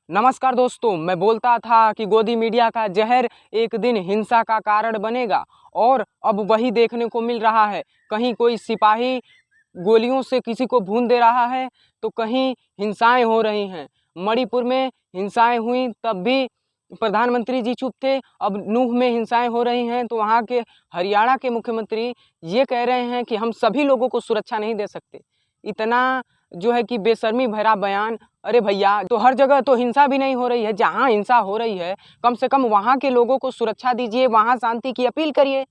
नमस्कार दोस्तों, मैं बोलता था कि गोदी मीडिया का जहर एक दिन हिंसा का कारण बनेगा और अब वही देखने को मिल रहा है। कहीं कोई सिपाही गोलियों से किसी को भून दे रहा है तो कहीं हिंसाएं हो रही हैं। मणिपुर में हिंसाएं हुई तब भी प्रधानमंत्री जी चुप थे। अब नूह में हिंसाएं हो रही हैं तो वहाँ के हरियाणा के मुख्यमंत्री ये कह रहे हैं कि हम सभी लोगों को सुरक्षा नहीं दे सकते। इतना जो है कि बेशर्मी भरा बयान। अरे भैया, तो हर जगह तो हिंसा भी नहीं हो रही है। जहाँ हिंसा हो रही है कम से कम वहाँ के लोगों को सुरक्षा दीजिए, वहाँ शांति की अपील करिए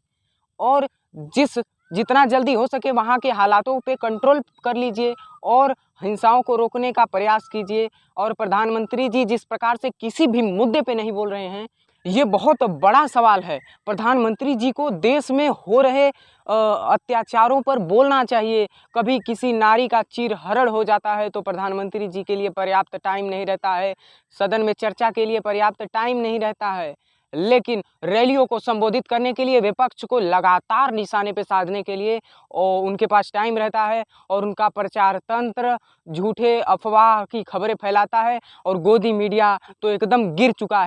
और जितना जल्दी हो सके वहाँ के हालातों पे कंट्रोल कर लीजिए और हिंसाओं को रोकने का प्रयास कीजिए। और प्रधानमंत्री जी जिस प्रकार से किसी भी मुद्दे पे नहीं बोल रहे हैं, ये बहुत बड़ा सवाल है। प्रधानमंत्री जी को देश में हो रहे अत्याचारों पर बोलना चाहिए। कभी किसी नारी का चीरहरण हो जाता है तो प्रधानमंत्री जी के लिए पर्याप्त टाइम नहीं रहता है, सदन में चर्चा के लिए पर्याप्त टाइम नहीं रहता है, लेकिन रैलियों को संबोधित करने के लिए, विपक्ष को लगातार निशाने पे साधने के लिए और उनके पास टाइम रहता है और उनका प्रचार तंत्र झूठे अफवाह की खबरें फैलाता है। और गोदी मीडिया तो एकदम गिर चुका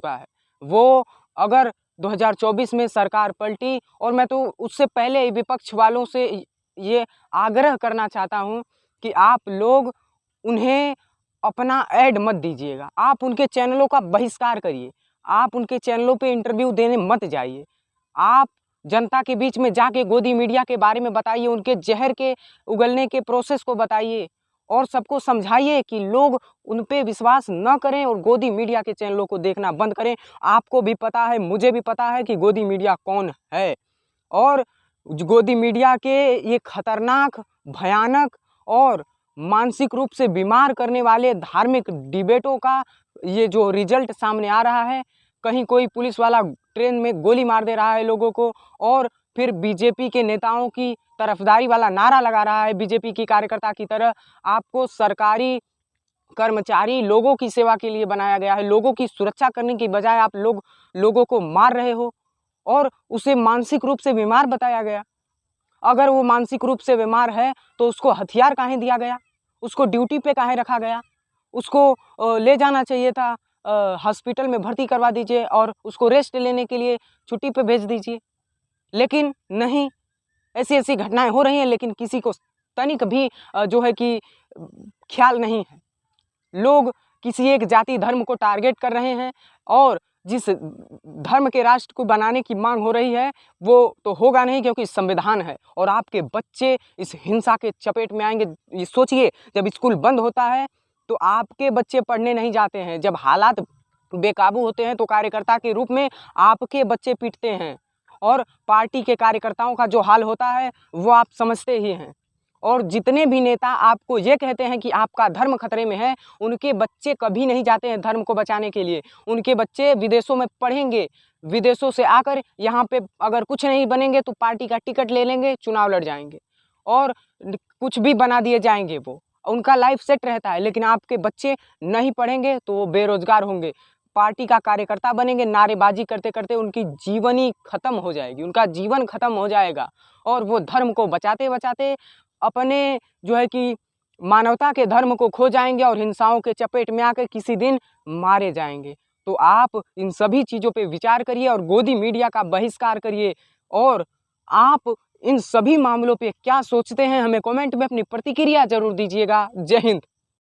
है। वो अगर 2024 में सरकार पलटी, और मैं तो उससे पहले ही विपक्ष वालों से ये आग्रह करना चाहता हूँ कि आप लोग उन्हें अपना ऐड मत दीजिएगा, आप उनके चैनलों का बहिष्कार करिए, आप उनके चैनलों पे इंटरव्यू देने मत जाइए। आप जनता के बीच में जाके गोदी मीडिया के बारे में बताइए, उनके जहर के उगलने के प्रोसेस को बताइए और सबको समझाइए कि लोग उन पे विश्वास न करें और गोदी मीडिया के चैनलों को देखना बंद करें। आपको भी पता है, मुझे भी पता है कि गोदी मीडिया कौन है और गोदी मीडिया के ये खतरनाक, भयानक और मानसिक रूप से बीमार करने वाले धार्मिक डिबेटों का ये जो रिजल्ट सामने आ रहा है। कहीं कोई पुलिस वाला ट्रेन में गोली मार दे रहा है लोगों को और फिर बीजेपी के नेताओं की तरफदारी वाला नारा लगा रहा है बीजेपी की कार्यकर्ता की तरह। आपको सरकारी कर्मचारी लोगों की सेवा के लिए बनाया गया है, लोगों की सुरक्षा करने की बजाय आप लोगों को मार रहे हो और उसे मानसिक रूप से बीमार बताया गया। अगर वो मानसिक रूप से बीमार है तो उसको हथियार काहे दिया गया, उसको ड्यूटी पे काहे रखा गया, उसको ले जाना चाहिए था, हॉस्पिटल में भर्ती करवा दीजिए और उसको रेस्ट लेने के लिए छुट्टी पे भेज दीजिए। लेकिन नहीं, ऐसी घटनाएं हो रही हैं लेकिन किसी को तनिक भी जो है कि ख्याल नहीं है। लोग किसी एक जाति धर्म को टारगेट कर रहे हैं और जिस धर्म के राष्ट्र को बनाने की मांग हो रही है वो तो होगा नहीं, क्योंकि संविधान है और आपके बच्चे इस हिंसा के चपेट में आएंगे। ये सोचिए, जब स्कूल बंद होता है तो आपके बच्चे पढ़ने नहीं जाते हैं, जब हालात बेकाबू होते हैं तो कार्यकर्ता के रूप में आपके बच्चे पीटते हैं और पार्टी के कार्यकर्ताओं का जो हाल होता है वो आप समझते ही हैं। और जितने भी नेता आपको ये कहते हैं कि आपका धर्म खतरे में है, उनके बच्चे कभी नहीं जाते हैं धर्म को बचाने के लिए। उनके बच्चे विदेशों में पढ़ेंगे, विदेशों से आकर यहाँ पे अगर कुछ नहीं बनेंगे तो पार्टी का टिकट ले लेंगे, चुनाव लड़ जाएंगे और कुछ भी बना दिए जाएंगे, वो उनका लाइफ सेट रहता है। लेकिन आपके बच्चे नहीं पढ़ेंगे तो वो बेरोजगार होंगे, पार्टी का कार्यकर्ता बनेंगे, नारेबाजी करते करते उनकी जीवनी खत्म हो जाएगी, उनका जीवन खत्म हो जाएगा और वो धर्म को बचाते बचाते अपने जो है कि मानवता के धर्म को खो जाएंगे और हिंसाओं के चपेट में आकर किसी दिन मारे जाएंगे। तो आप इन सभी चीज़ों पे विचार करिए और गोदी मीडिया का बहिष्कार करिए। और आप इन सभी मामलों पे क्या सोचते हैं, हमें कमेंट में अपनी प्रतिक्रिया जरूर दीजिएगा। जय हिंद।